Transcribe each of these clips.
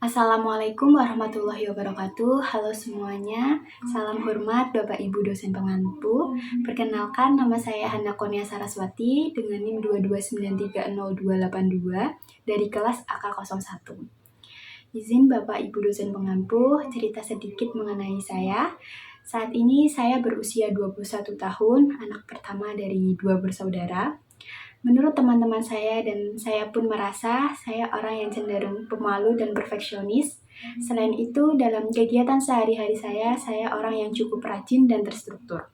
Assalamualaikum warahmatullahi wabarakatuh. Halo semuanya, salam hormat Bapak Ibu dosen pengampu. Perkenalkan, nama saya Hana Konia Saraswati dengan NIM 229308282 dari kelas AK01. Izin Bapak Ibu dosen pengampu, cerita sedikit mengenai saya. Saat ini saya berusia 21 tahun, anak pertama dari 2 bersaudara. Menurut teman-teman saya dan saya pun merasa saya orang yang cenderung pemalu dan perfeksionis. Selain itu, dalam kegiatan sehari-hari saya orang yang cukup rajin dan terstruktur.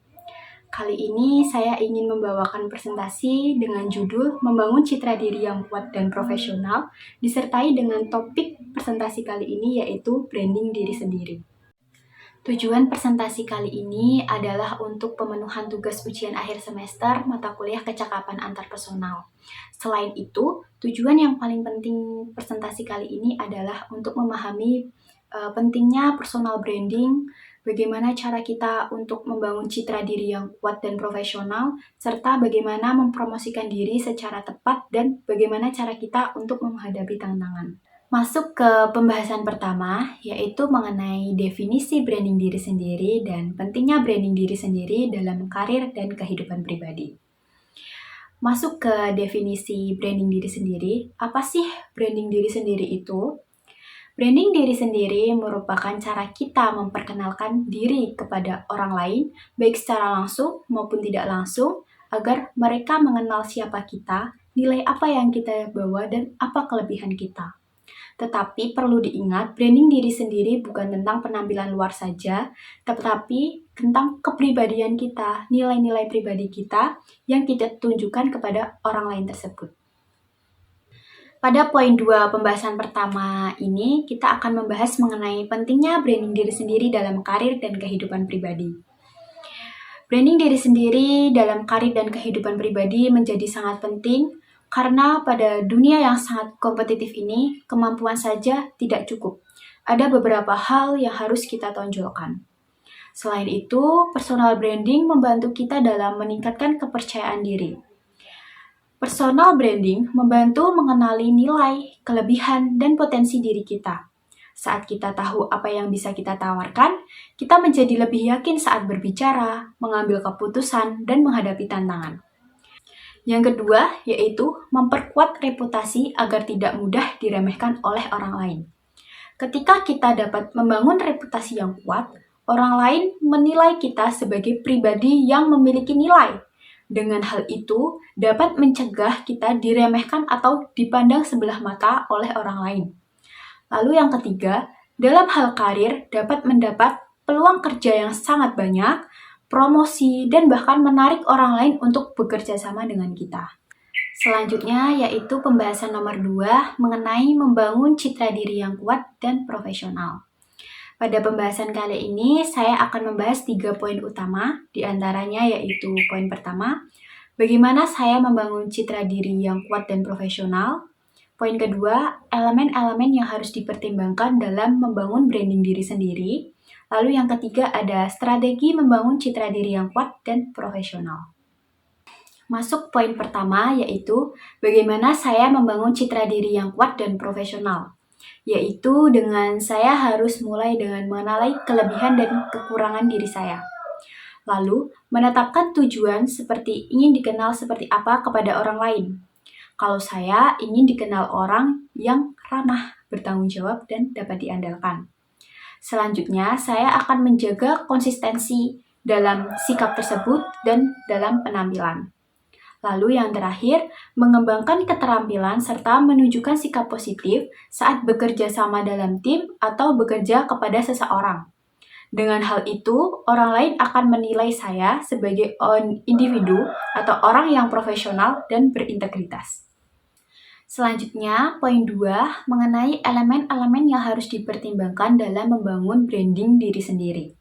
Kali ini saya ingin membawakan presentasi dengan judul Membangun Citra Diri yang Kuat dan Profesional, disertai dengan topik presentasi kali ini yaitu branding diri sendiri. Tujuan presentasi kali ini adalah untuk pemenuhan tugas ujian akhir semester mata kuliah kecakapan antarpersonal. Selain itu, tujuan yang paling penting presentasi kali ini adalah untuk memahami pentingnya personal branding, bagaimana cara kita untuk membangun citra diri yang kuat dan profesional, serta bagaimana mempromosikan diri secara tepat dan bagaimana cara kita untuk menghadapi tantangan. Masuk ke pembahasan pertama, yaitu mengenai definisi branding diri sendiri dan pentingnya branding diri sendiri dalam karir dan kehidupan pribadi. Masuk ke definisi branding diri sendiri, apa sih branding diri sendiri itu? Branding diri sendiri merupakan cara kita memperkenalkan diri kepada orang lain, baik secara langsung maupun tidak langsung, agar mereka mengenal siapa kita, nilai apa yang kita bawa, dan apa kelebihan kita. Tetapi perlu diingat, branding diri sendiri bukan tentang penampilan luar saja, tetapi tentang kepribadian kita, nilai-nilai pribadi kita yang kita tunjukkan kepada orang lain tersebut. Pada poin 2 pembahasan pertama ini, kita akan membahas mengenai pentingnya branding diri sendiri dalam karir dan kehidupan pribadi. Branding diri sendiri dalam karir dan kehidupan pribadi menjadi sangat penting karena pada dunia yang sangat kompetitif ini, kemampuan saja tidak cukup. Ada beberapa hal yang harus kita tonjolkan. Selain itu, personal branding membantu kita dalam meningkatkan kepercayaan diri. Personal branding membantu mengenali nilai, kelebihan, dan potensi diri kita. Saat kita tahu apa yang bisa kita tawarkan, kita menjadi lebih yakin saat berbicara, mengambil keputusan, dan menghadapi tantangan. Yang kedua, yaitu memperkuat reputasi agar tidak mudah diremehkan oleh orang lain. Ketika kita dapat membangun reputasi yang kuat, orang lain menilai kita sebagai pribadi yang memiliki nilai. Dengan hal itu, dapat mencegah kita diremehkan atau dipandang sebelah mata oleh orang lain. Lalu yang ketiga, dalam hal karir dapat mendapat peluang kerja yang sangat banyak, promosi, dan bahkan menarik orang lain untuk bekerja sama dengan kita. Selanjutnya yaitu pembahasan nomor 2 mengenai membangun citra diri yang kuat dan profesional. Pada pembahasan kali ini, saya akan membahas 3 poin utama, diantaranya yaitu poin pertama, bagaimana saya membangun citra diri yang kuat dan profesional. Poin kedua, elemen-elemen yang harus dipertimbangkan dalam membangun branding diri sendiri. Lalu yang ketiga ada strategi membangun citra diri yang kuat dan profesional. Masuk poin pertama yaitu bagaimana saya membangun citra diri yang kuat dan profesional. Yaitu dengan saya harus mulai dengan mengenali kelebihan dan kekurangan diri saya. Lalu menetapkan tujuan seperti ingin dikenal seperti apa kepada orang lain. Kalau saya ingin dikenal orang yang ramah, bertanggung jawab, dan dapat diandalkan. Selanjutnya, saya akan menjaga konsistensi dalam sikap tersebut dan dalam penampilan. Lalu yang terakhir, mengembangkan keterampilan serta menunjukkan sikap positif saat bekerja sama dalam tim atau bekerja kepada seseorang. Dengan hal itu, orang lain akan menilai saya sebagai individu atau orang yang profesional dan berintegritas. Selanjutnya, poin 2 mengenai elemen-elemen yang harus dipertimbangkan dalam membangun branding diri sendiri.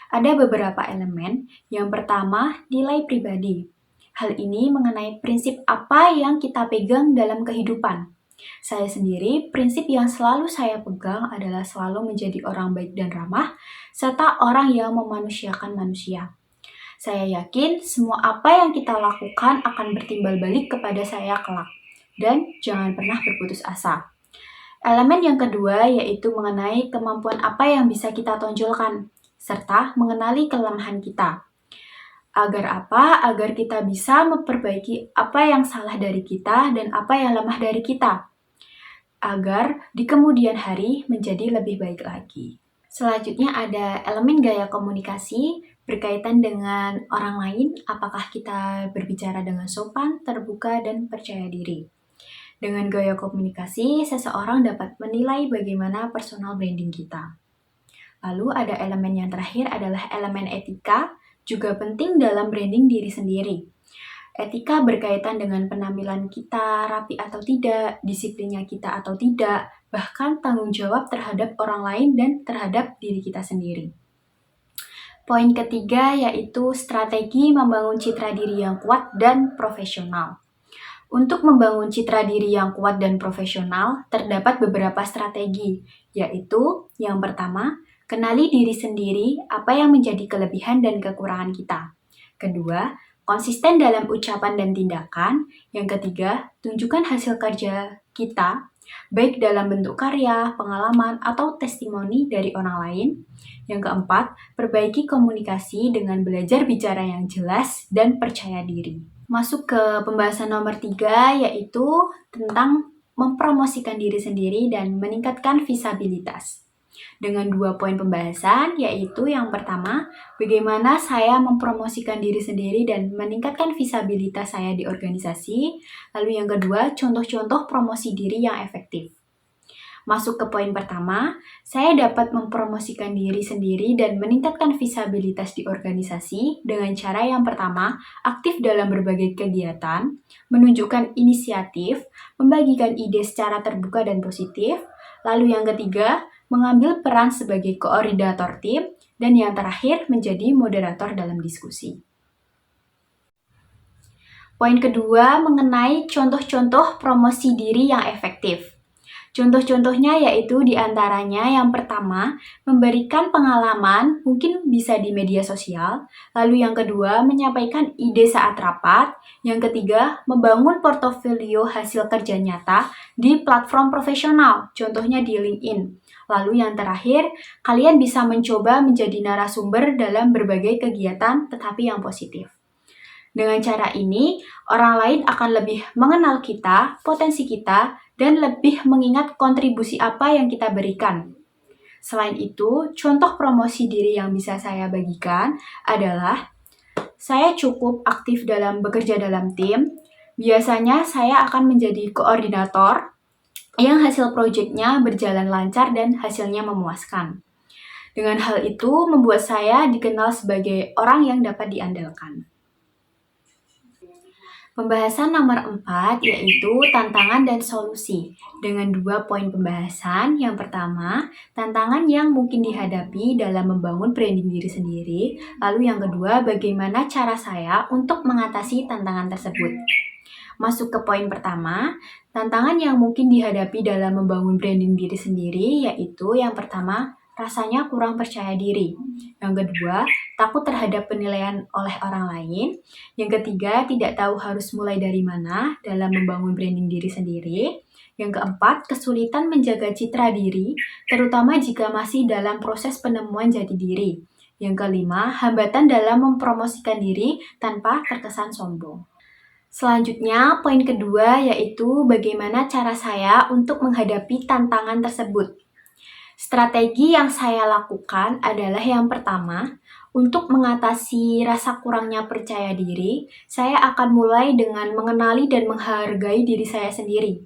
Ada beberapa elemen. Yang pertama, nilai pribadi. Hal ini mengenai prinsip apa yang kita pegang dalam kehidupan. Saya sendiri, prinsip yang selalu saya pegang adalah selalu menjadi orang baik dan ramah, serta orang yang memanusiakan manusia. Saya yakin semua apa yang kita lakukan akan bertimbal balik kepada saya kelak. Dan jangan pernah berputus asa. Elemen yang kedua yaitu mengenai kemampuan apa yang bisa kita tonjolkan, serta mengenali kelemahan kita. Agar apa? Agar kita bisa memperbaiki apa yang salah dari kita dan apa yang lemah dari kita. Agar di kemudian hari menjadi lebih baik lagi. Selanjutnya ada elemen gaya komunikasi berkaitan dengan orang lain, apakah kita berbicara dengan sopan, terbuka, dan percaya diri. Dengan gaya komunikasi, seseorang dapat menilai bagaimana personal branding kita. Lalu ada elemen yang terakhir adalah elemen etika, juga penting dalam branding diri sendiri. Etika berkaitan dengan penampilan kita rapi atau tidak, disiplinnya kita atau tidak, bahkan tanggung jawab terhadap orang lain dan terhadap diri kita sendiri. Poin ketiga yaitu strategi membangun citra diri yang kuat dan profesional. Untuk membangun citra diri yang kuat dan profesional, terdapat beberapa strategi, yaitu yang pertama, kenali diri sendiri apa yang menjadi kelebihan dan kekurangan kita. Kedua, konsisten dalam ucapan dan tindakan. Yang ketiga, tunjukkan hasil kerja kita, baik dalam bentuk karya, pengalaman, atau testimoni dari orang lain. Yang keempat, perbaiki komunikasi dengan belajar bicara yang jelas dan percaya diri. Masuk ke pembahasan nomor 3, yaitu tentang mempromosikan diri sendiri dan meningkatkan visabilitas. Dengan 2 poin pembahasan, yaitu yang pertama, bagaimana saya mempromosikan diri sendiri dan meningkatkan visabilitas saya di organisasi. Lalu yang kedua, contoh-contoh promosi diri yang efektif. Masuk ke poin pertama, saya dapat mempromosikan diri sendiri dan meningkatkan visabilitas di organisasi dengan cara yang pertama, aktif dalam berbagai kegiatan, menunjukkan inisiatif, membagikan ide secara terbuka dan positif, lalu yang ketiga, mengambil peran sebagai koordinator tim, dan yang terakhir menjadi moderator dalam diskusi. Poin kedua mengenai contoh-contoh promosi diri yang efektif. Contoh-contohnya yaitu diantaranya yang pertama, memberikan pengalaman mungkin bisa di media sosial, lalu yang kedua, menyampaikan ide saat rapat, yang ketiga, membangun portofolio hasil kerja nyata di platform profesional, contohnya di LinkedIn. Lalu yang terakhir, kalian bisa mencoba menjadi narasumber dalam berbagai kegiatan tetapi yang positif. Dengan cara ini, orang lain akan lebih mengenal kita, potensi kita, dan lebih mengingat kontribusi apa yang kita berikan. Selain itu, contoh promosi diri yang bisa saya bagikan adalah saya cukup aktif dalam bekerja dalam tim. Biasanya saya akan menjadi koordinator yang hasil proyeknya berjalan lancar dan hasilnya memuaskan. Dengan hal itu membuat saya dikenal sebagai orang yang dapat diandalkan. Pembahasan nomor 4 yaitu tantangan dan solusi dengan 2 poin pembahasan. Yang pertama, tantangan yang mungkin dihadapi dalam membangun branding diri sendiri. Lalu yang kedua, bagaimana cara saya untuk mengatasi tantangan tersebut. Masuk ke poin pertama, tantangan yang mungkin dihadapi dalam membangun branding diri sendiri yaitu yang pertama, rasanya kurang percaya diri. Yang kedua, takut terhadap penilaian oleh orang lain. Yang ketiga, tidak tahu harus mulai dari mana dalam membangun branding diri sendiri. Yang keempat, kesulitan menjaga citra diri, terutama jika masih dalam proses penemuan jati diri. Yang kelima, hambatan dalam mempromosikan diri tanpa terkesan sombong. Selanjutnya, poin kedua yaitu bagaimana cara saya untuk menghadapi tantangan tersebut. Strategi yang saya lakukan adalah yang pertama, untuk mengatasi rasa kurangnya percaya diri, saya akan mulai dengan mengenali dan menghargai diri saya sendiri,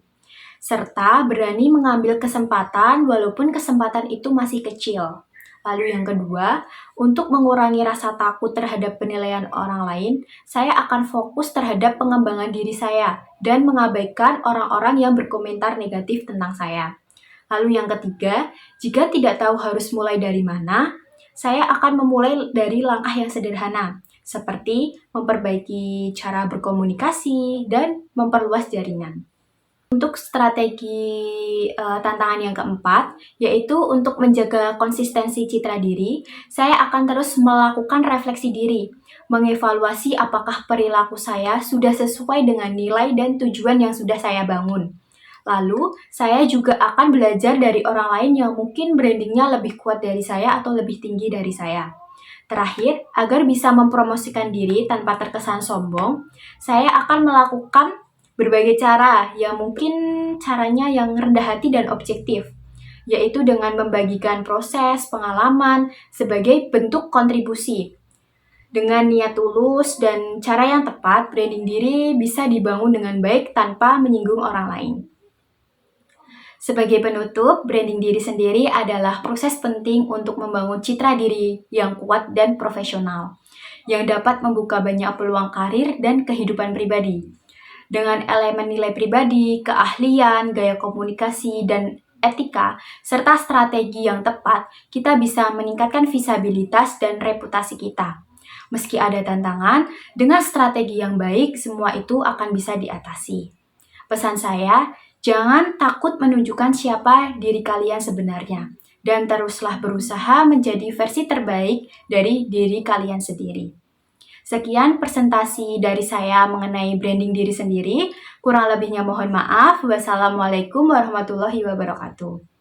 serta berani mengambil kesempatan walaupun kesempatan itu masih kecil. Lalu yang kedua, untuk mengurangi rasa takut terhadap penilaian orang lain, saya akan fokus terhadap pengembangan diri saya dan mengabaikan orang-orang yang berkomentar negatif tentang saya. Lalu yang ketiga, jika tidak tahu harus mulai dari mana, saya akan memulai dari langkah yang sederhana, seperti memperbaiki cara berkomunikasi dan memperluas jaringan. Untuk strategi tantangan yang keempat, yaitu untuk menjaga konsistensi citra diri, saya akan terus melakukan refleksi diri, mengevaluasi apakah perilaku saya sudah sesuai dengan nilai dan tujuan yang sudah saya bangun. Lalu, saya juga akan belajar dari orang lain yang mungkin brandingnya lebih kuat dari saya atau lebih tinggi dari saya. Terakhir, agar bisa mempromosikan diri tanpa terkesan sombong, saya akan melakukan berbagai cara yang mungkin caranya yang rendah hati dan objektif, yaitu dengan membagikan proses, pengalaman sebagai bentuk kontribusi. Dengan niat tulus dan cara yang tepat, branding diri bisa dibangun dengan baik tanpa menyinggung orang lain. Sebagai penutup, branding diri sendiri adalah proses penting untuk membangun citra diri yang kuat dan profesional, yang dapat membuka banyak peluang karir dan kehidupan pribadi. Dengan elemen nilai pribadi, keahlian, gaya komunikasi, dan etika, serta strategi yang tepat, kita bisa meningkatkan visibilitas dan reputasi kita. Meski ada tantangan, dengan strategi yang baik, semua itu akan bisa diatasi. Pesan saya, jangan takut menunjukkan siapa diri kalian sebenarnya, dan teruslah berusaha menjadi versi terbaik dari diri kalian sendiri. Sekian presentasi dari saya mengenai branding diri sendiri. Kurang lebihnya mohon maaf. Wassalamualaikum warahmatullahi wabarakatuh.